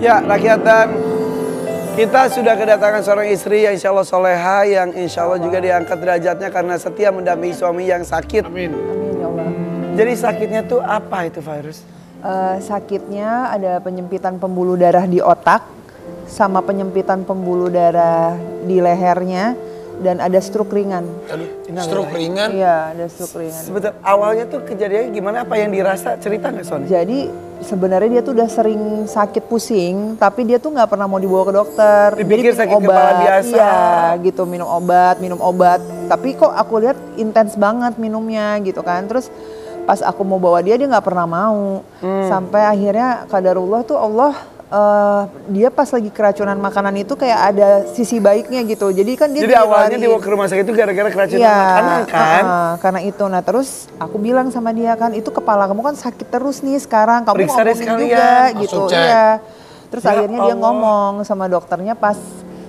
Ya, rakyatan, kita sudah kedatangan seorang istri yang insya Allah soleha, yang insya Allah juga diangkat derajatnya karena setia mendampingi suami yang sakit. Amin. Amin ya Allah. Jadi sakitnya tuh apa itu virus? Sakitnya ada penyempitan pembuluh darah di otak, sama penyempitan pembuluh darah di lehernya, dan ada stroke ringan. Stroke ringan? Iya, ada stroke ringan. Sebetulnya awalnya tuh kejadiannya gimana? Apa yang dirasa? Cerita nggak, Sony? Jadi sebenarnya dia tuh udah sering sakit pusing, tapi dia tuh nggak pernah mau dibawa ke dokter. Dipikir Jadi sakit kepala biasa. Iya, gitu, minum obat. Tapi kok aku lihat intens banget minumnya gitu kan. Terus pas aku mau bawa dia nggak pernah mau. Sampai akhirnya kadarullah tuh Allah, dia pas lagi keracunan makanan itu kayak ada sisi baiknya gitu. Jadi kan dia. Jadi awalnya dibawa ke rumah sakit itu gara-gara keracunan makanan kan? Karena itu. Nah terus aku bilang sama dia kan, itu kepala kamu kan sakit terus nih sekarang. Kamu Periksa deh ngomongin sekalian. juga gitu. Iya. Terus Ya akhirnya dia Allah. ngomong sama dokternya pas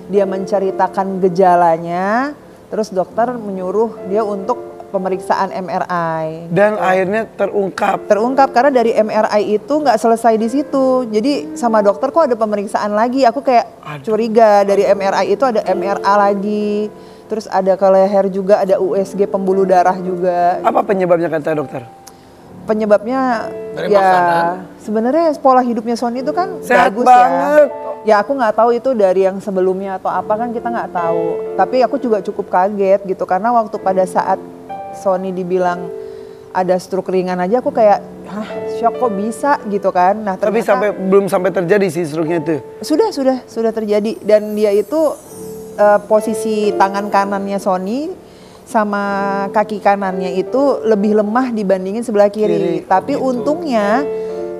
dia menceritakan gejalanya. Terus dokter menyuruh dia untuk pemeriksaan MRI. Dan akhirnya terungkap. Terungkap karena dari MRI itu nggak selesai di situ. Jadi sama dokter kok ada pemeriksaan lagi. Aku kayak curiga dari MRI itu ada MRA lagi. Terus ada ke leher juga, ada USG pembuluh darah juga. Apa penyebabnya kata dokter? Penyebabnya Dari ya makanan? sebenarnya pola hidupnya Sony itu kan Sehat bagus banget. ya. Ya aku nggak tahu itu dari yang sebelumnya atau apa, kan kita nggak tahu. Tapi aku juga cukup kaget gitu karena waktu pada saat Sony dibilang ada stroke ringan aja aku kayak, hah, shock kok bisa gitu kan. Nah, Tapi belum sampai terjadi sih stroke-nya itu. sudah terjadi, dan dia itu posisi tangan kanannya Sony sama kaki kanannya itu lebih lemah dibandingin sebelah kiri. Tapi gitu. untungnya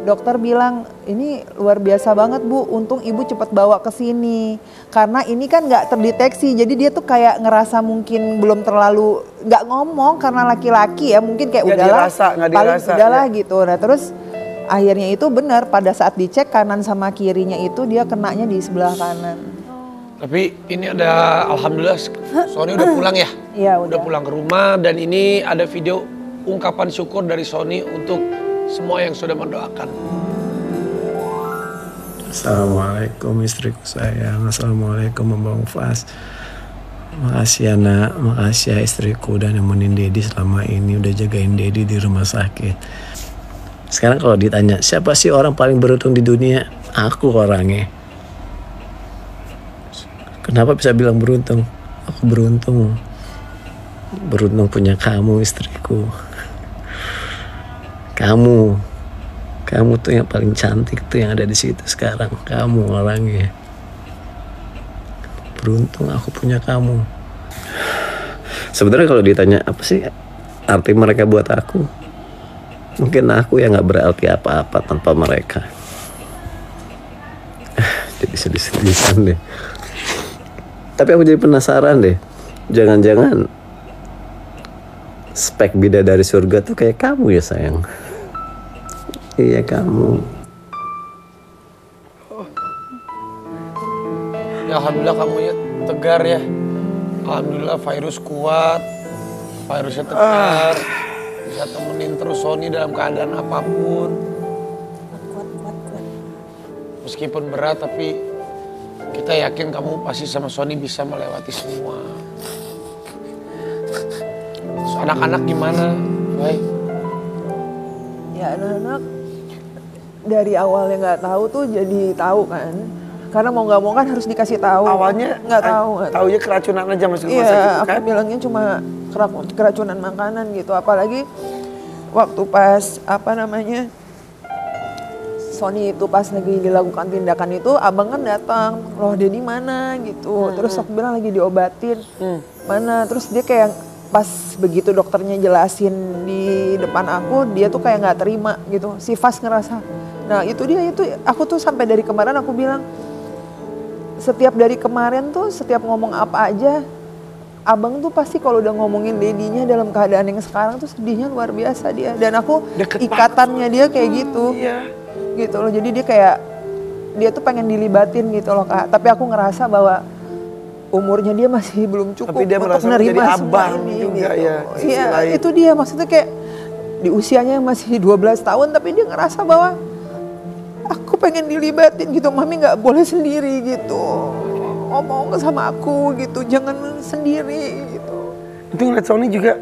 dokter bilang ini luar biasa banget Bu, untung ibu cepat bawa ke sini karena ini kan nggak terdeteksi. Jadi dia tuh kayak ngerasa mungkin belum terlalu nggak ngomong karena laki-laki ya, mungkin kayak Nggak udahlah dirasa, nggak paling dirasa, udahlah ya. gitu. Nah terus akhirnya itu benar pada saat dicek kanan sama kirinya itu dia kenanya di sebelah kanan. Tapi ini ada, alhamdulillah Sony udah pulang ya? Iya Udah pulang ke rumah, dan ini ada video ungkapan syukur dari Sony untuk semua yang sudah mendoakan. Assalamualaikum istriku sayang, assalamualaikum Mbak Mufas. Makasih ya nak, makasih ya istriku udah nemenin Dedi selama ini, udah jagain Dedi di rumah sakit. Sekarang kalau ditanya siapa sih orang paling beruntung di dunia, aku orangnya. Kenapa bisa bilang beruntung? Aku beruntung punya kamu istriku. Kamu tuh yang paling cantik tuh yang ada di situ sekarang. Kamu orangnya. Beruntung aku punya kamu. Sebenarnya kalau ditanya apa sih arti mereka buat aku, mungkin aku yang nggak berarti apa-apa tanpa mereka. Jadi sedih-sedihan deh. Tapi aku jadi penasaran deh. Jangan-jangan spek bidadari surga tuh kayak kamu ya sayang. Iya kamu. Ya alhamdulillah kamu ya tegar ya. Alhamdulillah virus kuat, virusnya tegar. Bisa temenin terus Sony dalam keadaan apapun. Kuat. Meskipun berat tapi kita yakin kamu pasti sama Sony bisa melewati semua. Terus anak-anak gimana? Baik. Ya anak-anak dari awalnya nggak tahu tuh jadi tahu kan. Karena mau nggak mau kan harus dikasih tahu. Awalnya nggak tahu. Taunya keracunan aja masuk rumah Iya, sakit aku kan? bilangnya cuma keracunan makanan gitu. Apalagi waktu pas Sony itu pas lagi dilakukan tindakan itu, abang kan datang, loh dia di mana gitu. Terus aku bilang lagi diobatin, mana? Terus dia kayak pas begitu dokternya jelasin di depan aku, dia tuh kayak nggak terima gitu. Si Fas ngerasa. Nah itu aku tuh sampai dari kemarin aku bilang, setiap dari kemarin tuh setiap ngomong apa aja, abang tuh pasti kalau udah ngomongin dedinya dalam keadaan yang sekarang tuh sedihnya luar biasa dia. Dan aku Deket ikatannya dia kayak gitu. Iya. Gitu loh, jadi dia tuh pengen dilibatin gitu loh Kak. Tapi aku ngerasa bahwa umurnya dia masih belum cukup Tapi dia untuk merasa menerima menjadi semua abang ini juga gitu. ya, sisi Iya lain. itu dia, maksudnya kayak di usianya masih 12 tahun tapi dia ngerasa bahwa aku pengen dilibatin gitu, mami nggak boleh sendiri gitu, ngomong sama aku gitu, jangan sendiri gitu. Itu ngeliat Sony juga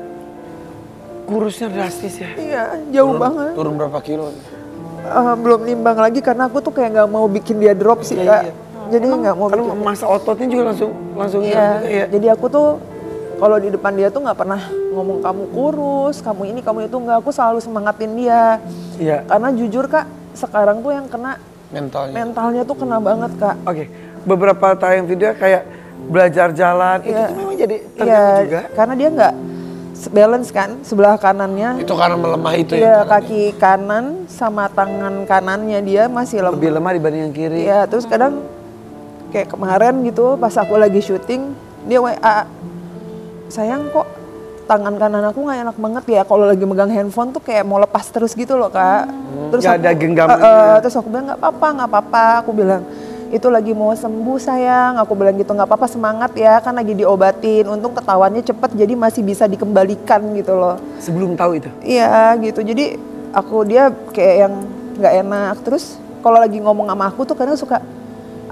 kurusnya drastis ya. Iya, jauh banget. Turun berapa kilo? Belum nimbang lagi karena aku tuh kayak nggak mau bikin dia drop sih, Kak. Jadi nggak mau Karena bikin. masa ototnya juga langsung Iya, ya. jadi aku tuh kalau di depan dia tuh nggak pernah ngomong kamu kurus, kamu ini, kamu itu, nggak. Aku selalu semangatin dia. Iya. Karena jujur, Kak, sekarang tuh yang kena mentalnya tuh kena banget, Kak. Oke, beberapa tayang video kayak belajar jalan itu tuh memang jadi terganggu juga. Karena dia nggak balance kan, sebelah kanannya. Itu karena melemah itu Iya, ya? kaki kanan sama tangan kanannya dia masih lemah. Lebih lemah dibanding yang kiri. Iya, terus kadang kayak kemarin gitu pas aku lagi syuting, dia WA, sayang kok tangan kanan aku nggak enak banget ya, kalau lagi megang handphone tuh kayak mau lepas terus gitu loh, Kak. Terus Nggak aku, ada genggamannya. terus aku bilang nggak apa-apa, aku bilang itu lagi mau sembuh sayang, aku bilang gitu, nggak apa-apa, semangat ya, kan lagi diobatin, untung ketahuannya cepet jadi masih bisa dikembalikan gitu loh. Sebelum tahu itu. Iya gitu, jadi dia kayak yang nggak enak. Terus kalau lagi ngomong sama aku tuh kadang suka,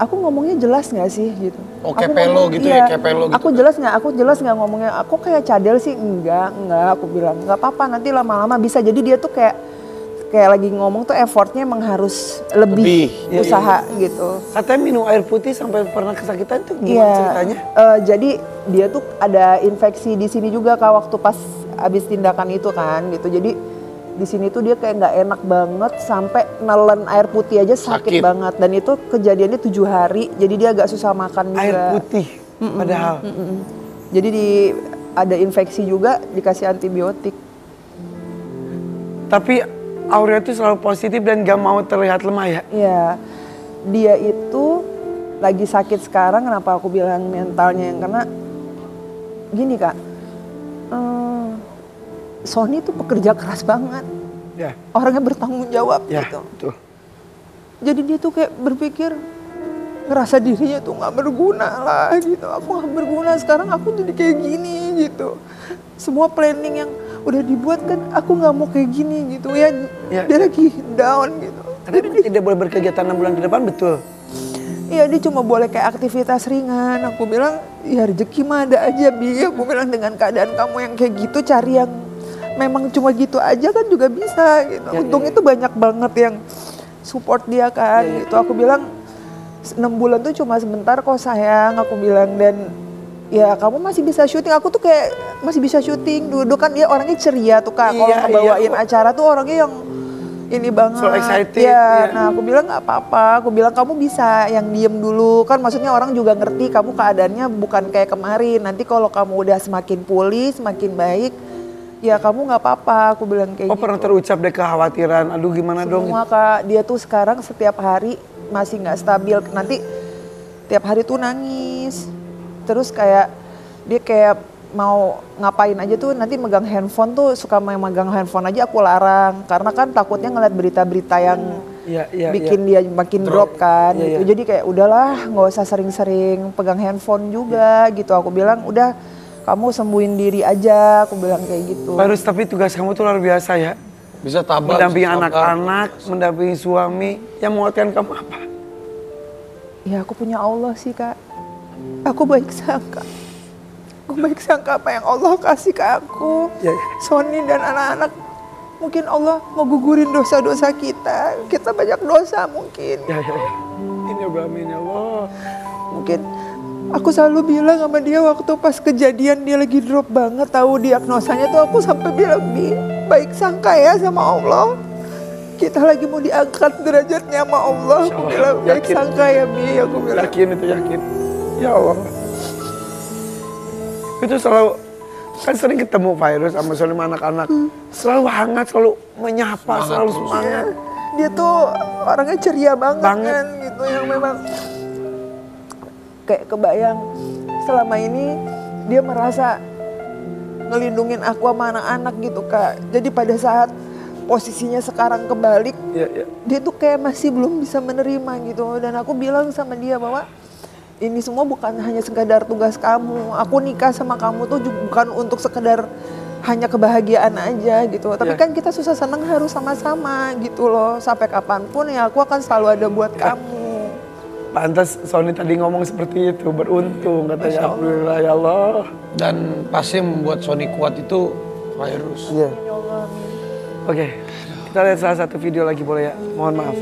aku ngomongnya jelas nggak sih gitu. Oh, Aku kayak pelo ngomong, gitu iya, ya, kayak pelo gitu. Aku jelas nggak ngomongnya, aku kayak cadel sih, enggak, aku bilang nggak apa-apa, nanti lama-lama bisa. Jadi dia tuh kayak lagi ngomong tuh effortnya emang harus lebih Iya, usaha gitu. Katanya minum air putih sampai pernah kesakitan tuh gimana Iya, ceritanya? jadi dia tuh ada infeksi di sini juga, Kak, waktu pas abis tindakan itu kan gitu. Jadi di sini tuh dia kayak nggak enak banget, sampai nelen air putih aja sakit banget. Dan itu kejadiannya 7 hari, jadi dia agak susah makan juga. Air putih padahal. Jadi ada infeksi juga, dikasih antibiotik. Tapi Aurea itu selalu positif dan gak mau terlihat lemah ya? Iya, dia itu lagi sakit sekarang. Kenapa aku bilang mentalnya yang kena? Gini, Kak, Sony tuh pekerja keras banget. Ya. Orangnya bertanggung jawab Ya, gitu. betul. Jadi dia tuh kayak berpikir, ngerasa dirinya tuh nggak berguna lah gitu. Aku nggak berguna, sekarang aku jadi kayak gini gitu. Semua planning yang udah dibuat kan, aku nggak mau kayak gini gitu ya. Dia lagi down gitu. Karena dia tidak boleh berkegiatan 6 bulan ke depan, betul? Iya, dia cuma boleh kayak aktivitas ringan. Aku bilang, ya rezeki mah ada aja, Bi. Aku bilang dengan keadaan kamu yang kayak gitu, cari yang memang cuma gitu aja kan juga bisa gitu. Untung itu banyak banget yang support dia kan gitu. Aku bilang 6 bulan tuh cuma sebentar kok sayang, aku bilang. Dan ya kamu masih bisa syuting. Aku tuh kayak masih bisa syuting. Dulu kan dia orangnya ceria tuh, Kak. Kalau ngebawain acara tuh orangnya yang ini banget. So excited. Ya, nah aku bilang nggak apa-apa. Aku bilang kamu bisa yang diem dulu. Kan maksudnya orang juga ngerti kamu keadaannya bukan kayak kemarin. Nanti kalau kamu udah semakin pulih, semakin baik, ya kamu nggak apa-apa. Aku bilang kayak gitu. Pernah terucap deh kekhawatiran, aduh gimana dong? Semua, Kak, dia tuh sekarang setiap hari masih nggak stabil. Nanti tiap hari tuh nangis. Terus kayak dia kayak mau ngapain aja tuh nanti megang handphone tuh, suka megang handphone aja aku larang. Karena kan takutnya ngeliat berita-berita yang bikin dia makin drop kan gitu. Jadi kayak udahlah nggak usah sering-sering pegang handphone juga gitu. Aku bilang udah kamu sembuhin diri aja, aku bilang kayak gitu. Virus, tapi tugas kamu tuh luar biasa ya. Bisa tabah, mendampingi bisa anak-anak, mendampingi suami. Yang menguatkan kamu apa? Ya aku punya Allah sih, Kak. Aku baik sangka. Aku baik sangka apa yang Allah kasih ke aku. Sony dan anak-anak. Mungkin Allah mau gugurin dosa-dosa kita. Kita banyak dosa mungkin. Ini amin ya Allah. Mungkin aku selalu bilang sama dia waktu pas kejadian dia lagi drop banget, tahu diagnosanya tuh aku sampai bilang, Bi, baik sangka ya sama Allah. Kita lagi mau diangkat derajatnya sama Allah. Aku bilang baik sangka ya, Bi. Aku bilang. Yakin itu, yakin. Ya Allah. Itu selalu, kan sering ketemu Virus sama anak-anak. Selalu hangat, selalu menyapa, selalu semangat. Dia tuh orangnya ceria banget. Kan gitu, yang memang kayak kebayang selama ini dia merasa ngelindungin aku sama anak-anak gitu, Kak. Jadi pada saat posisinya sekarang kebalik, dia tuh kayak masih belum bisa menerima gitu. Dan aku bilang sama dia bahwa ini semua bukan hanya sekedar tugas kamu. Aku nikah sama kamu tuh bukan untuk sekedar hanya kebahagiaan aja gitu. Tapi kan kita susah senang harus sama-sama gitu loh. Sampai kapanpun ya aku akan selalu ada buat kamu. Pantas Sony tadi ngomong seperti itu, beruntung katanya. Alhamdulillah ya Allah. Dan pasti yang membuat Sony kuat itu virus. Iya. Oke, kita lihat salah satu video lagi boleh ya? Mohon maaf.